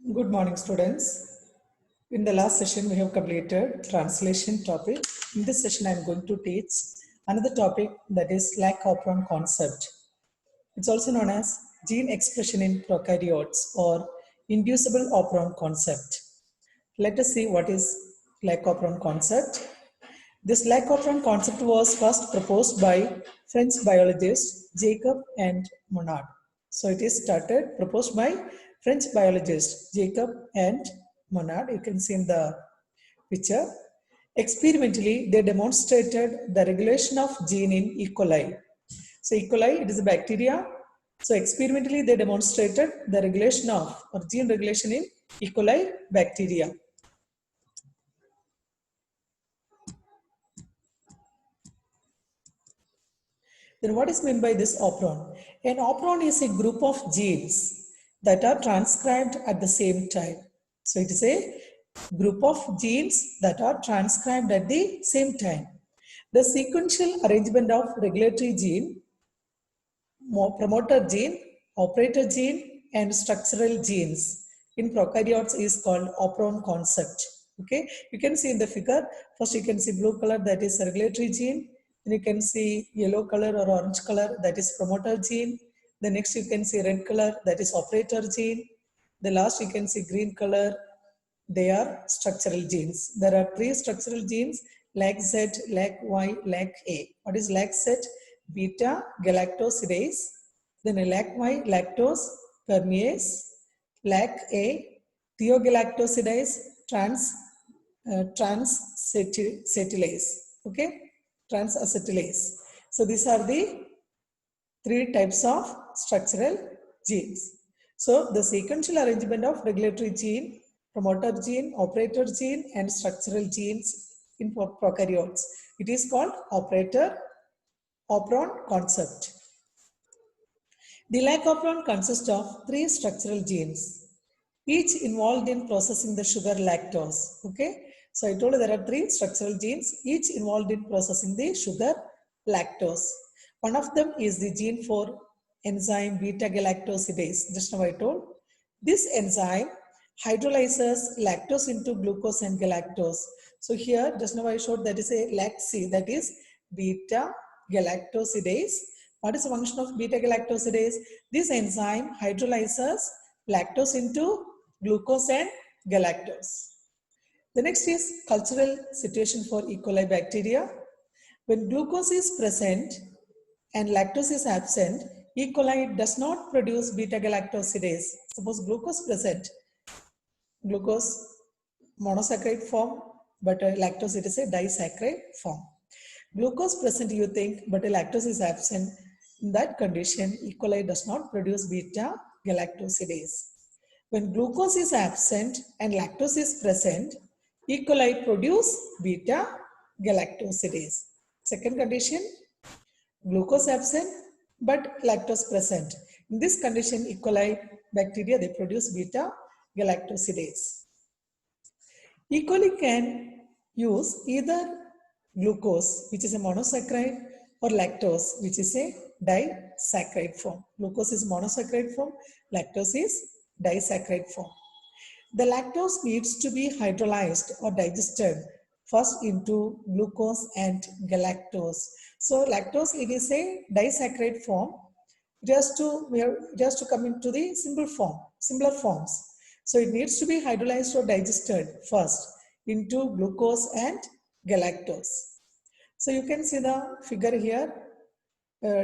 Good morning, students. In the last session, we have completed translation topic. In this session, I am going to teach another topic, that is lac operon concept. It's also known as gene expression in prokaryotes or inducible operon concept. Let us see what is lac operon concept. This lac operon concept was first proposed by French biologists Jacob and Monod. So it is proposed by French biologists Jacob and Monod. You can see in the picture. Experimentally, they demonstrated the regulation of gene in E. coli. So E. coli, it is a bacteria. So experimentally, they demonstrated the regulation of or gene regulation in E. coli bacteria. Then what is meant by this operon? An operon is a group of genes that are transcribed at the same time. So it is a group of genes that are transcribed at the same time. The sequential arrangement of regulatory gene, promoter gene, operator gene, and structural genes in prokaryotes is called operon concept. Okay, you can see in the figure, first you can see blue color, that is regulatory gene. Then you can see yellow color or orange color, that is promoter gene. The next you can see red color, that is operator gene. The last you can see green color, they are structural genes. There are three structural genes, LAC-Z, LAC-Y, LAC-A. What is LAC-Z? Beta galactosidase. Then LAC-Y, lactose permease. LAC-A, thiogalactosidase, transacetylase. Okay, transacetylase. So these are the three types of structural genes. So the sequential arrangement of regulatory gene, promoter gene, operator gene, and structural genes in prokaryotes, it is called operon concept. The lac operon consists of three structural genes, each involved in processing the sugar lactose. Okay, so I told you there are three structural genes, each involved in processing the sugar lactose. One of them is the gene for enzyme beta galactosidase. Just now I told. This enzyme hydrolyzes lactose into glucose and galactose. So here, just now I showed that is a LAC-C, that is beta galactosidase. What is the function of beta galactosidase? This enzyme hydrolyzes lactose into glucose and galactose. The next is cultural situation for E. coli bacteria. When glucose is present and lactose is absent, E. coli does not produce beta galactosidase. Suppose glucose present, glucose monosaccharide form, but lactose it is a disaccharide form. Glucose present you think, but lactose is absent. In that condition, E. coli does not produce beta galactosidase. When glucose is absent and lactose is present, E. coli produce beta galactosidase. Second condition, glucose absent but lactose present. In this condition, E. coli bacteria, they produce beta galactosidase. E. coli can use either glucose, which is a monosaccharide, or lactose, which is a disaccharide form. Glucose is monosaccharide form, lactose is disaccharide form. The lactose needs to be hydrolyzed or digested first into glucose and galactose. So lactose, it is a disaccharide form. It has to come into the simpler forms. So it needs to be hydrolyzed or digested first into glucose and galactose. So you can see the figure here,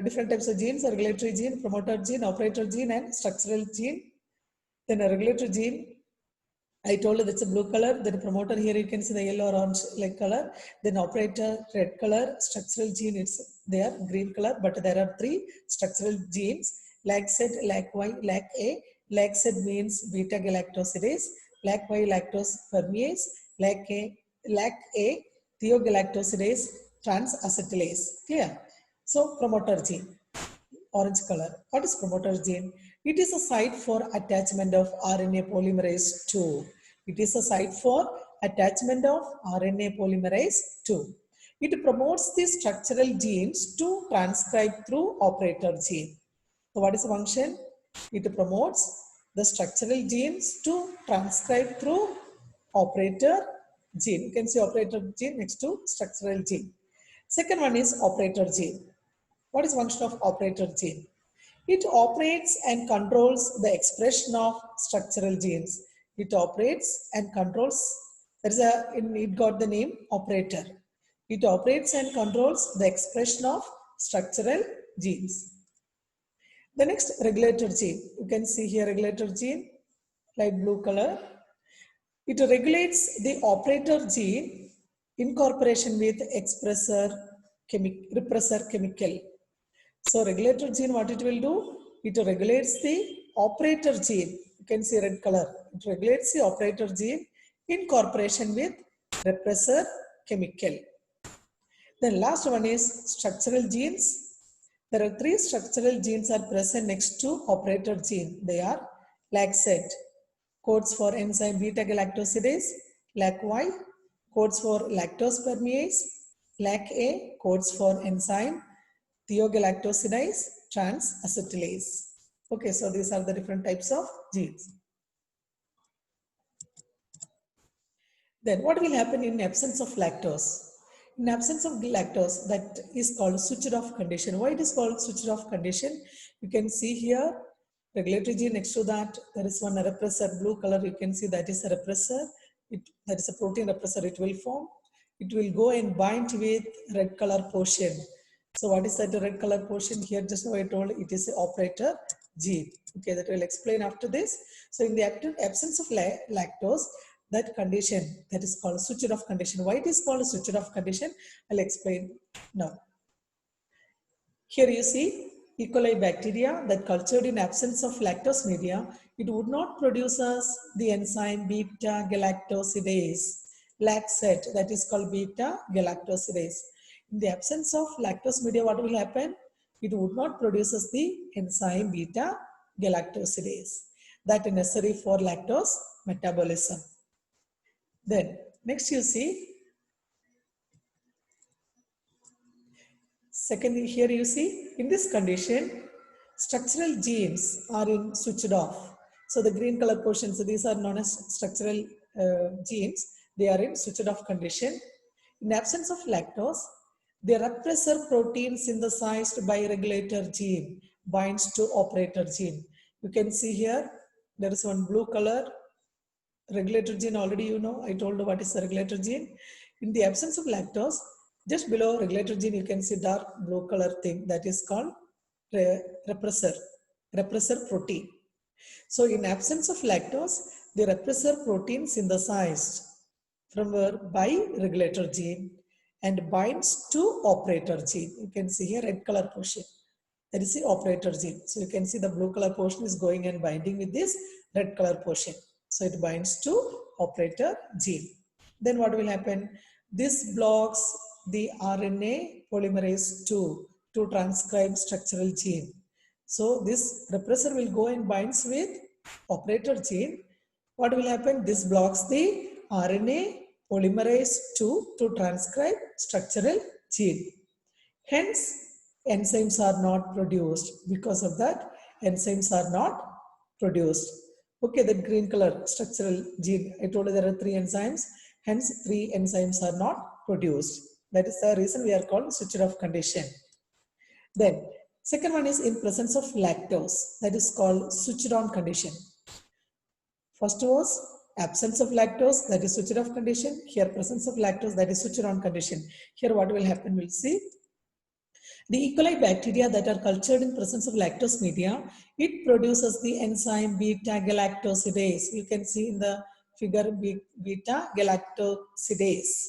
different types of genes, a regulatory gene, promoter gene, operator gene, and structural gene. Then a regulatory gene, I told you that's a blue color. Then promoter, here you can see the yellow or orange like color. Then operator, red color. Structural gene, it's there, green color. But there are three structural genes: LAC-Z, LAC-Y, LAC-A. LAC-Z means beta galactosidase. LAC-Y, lactose permease. LAC-A, thiogalactosidase, transacetylase. Clear? So promoter gene, orange color. What is promoter gene? It is a site for attachment of RNA polymerase II. It is a site for attachment of RNA polymerase II. It promotes the structural genes to transcribe through operator gene. So what is the function? It promotes the structural genes to transcribe through operator gene. You can see operator gene next to structural gene. Second one is operator gene. What is function of operator gene? It operates and controls the expression of structural genes. It operates and controls, it got the name operator. It operates and controls the expression of structural genes. The next, regulator gene. You can see here regulator gene, light blue color. It regulates the operator gene in cooperation with repressor chemical. So regulator gene, what it will do? It regulates the operator gene. You can see red color. It regulates the operator gene in cooperation with repressor chemical. Then last one is structural genes. There are three structural genes are present next to operator gene. They are LAC-Z, codes for enzyme beta-galactosidase, LAC-Y, codes for lactose permease, LAC-A, codes for enzyme thiogalactosidase transacetylase. Okay, so these are the different types of genes. Then what will happen in absence of lactose? In absence of lactose, that is called switched off condition. Why it is called switched off condition? You can see here regulatory gene next to that. There is one repressor, blue color. You can see that is a repressor. That is a protein repressor. It will form. It will go and bind with red color portion. So what is that red color portion here? Just now I told it is the operator gene. Okay, that will explain after this. So in the absence of lactose, that condition, that is called switched off condition. Why it is called switched off condition? I'll explain now. Here you see E. coli bacteria that cultured in absence of lactose media, it would not produce us the enzyme beta-galactosidase, LAC-Z, that is called beta-galactosidase. In the absence of lactose media, what will happen? It would not produce us the enzyme beta-galactosidase that is necessary for lactose metabolism. Then next you see, second here you see, in this condition, structural genes are in switched off. So the green color portions, so these are known as structural genes. They are in switched off condition. In absence of lactose, the repressor protein synthesized by regulator gene binds to operator gene. You can see here, there is one blue color. Regulator gene, already you know, I told you what is the regulator gene. In the absence of lactose, just below regulator gene, you can see dark blue color thing that is called repressor protein. So in absence of lactose, the repressor protein synthesized from by regulator gene and binds to operator gene. You can see here red color portion. That is the operator gene. So you can see the blue color portion is going and binding with this red color portion. So it binds to operator gene. Then what will happen? This blocks the RNA polymerase 2 to transcribe structural gene. So this repressor will go and binds with operator gene. What will happen? This blocks the RNA polymerase 2 to transcribe structural gene. Hence, enzymes are not produced. Because of that, enzymes are not produced. Okay, that green color structural gene, I told you there are 3 enzymes, hence 3 enzymes are not produced. That is the reason we are called switched off condition. Then, second one is in presence of lactose, that is called switched on condition. First was absence of lactose, that is switched off condition. Here, presence of lactose, that is switched on condition. Here, what will happen, we'll see. The E. coli bacteria that are cultured in presence of lactose media, it produces the enzyme beta-galactosidase. You can see in the figure beta-galactosidase.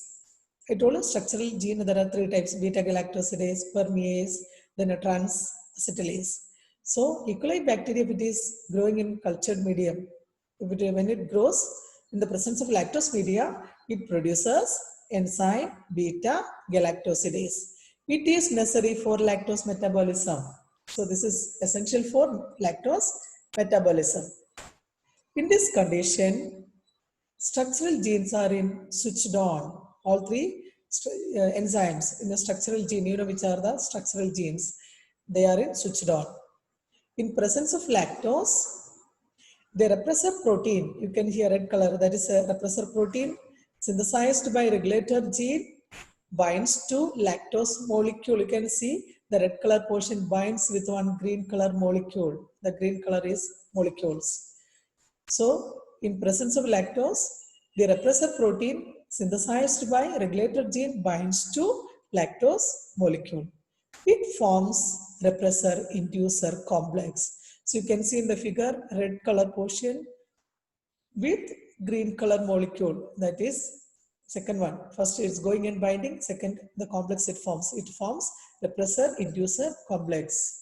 I told you structural gene, there are 3 types, beta-galactosidase, permease, then a transacetylase. So E. coli bacteria, if it is growing in cultured medium, when it grows in the presence of lactose media, it produces enzyme beta-galactosidase. It is necessary for lactose metabolism. So this is essential for lactose metabolism. In this condition, structural genes are in switched on. All 3 enzymes in the structural gene, you know which are the structural genes, they are in switched on. In presence of lactose, The repressor protein, you can hear red color, that is a repressor protein synthesized by regulator gene binds to lactose molecule. You can see the red color portion binds with one green color molecule. The green color is molecules. So in presence of lactose, the repressor protein synthesized by regulator gene binds to lactose molecule. It forms repressor inducer complex. So you can see in the figure red color portion with green color molecule, that is second one. First it's going and binding, second the complex it forms. It forms repressor inducer complex.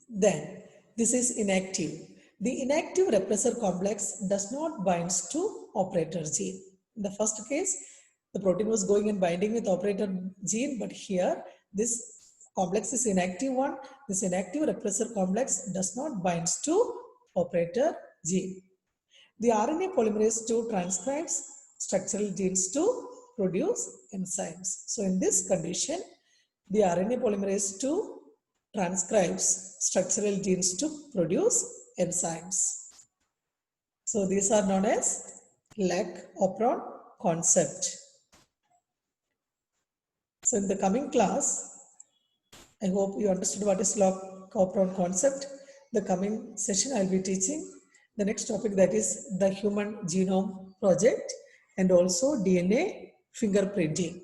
Then this is inactive. The inactive repressor complex does not bind to operator gene. In the first case, the protein was going and binding with operator gene, but here this complex is inactive one. This inactive repressor complex does not bind to operator gene. The RNA polymerase II transcribes structural genes to produce enzymes. So in this condition, the RNA polymerase II transcribes structural genes to produce enzymes. So these are known as Lac-Operon concept. So in the coming class, I hope you understood what is Lac-Operon concept. The coming session I will be teaching the next topic, that is the Human Genome Project and also DNA fingerprinting.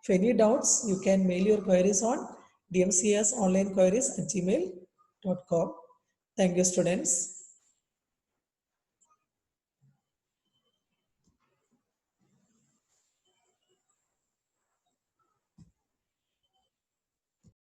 If any doubts, you can mail your queries on dmcsonlinequeries@gmail.com. Thank you, students.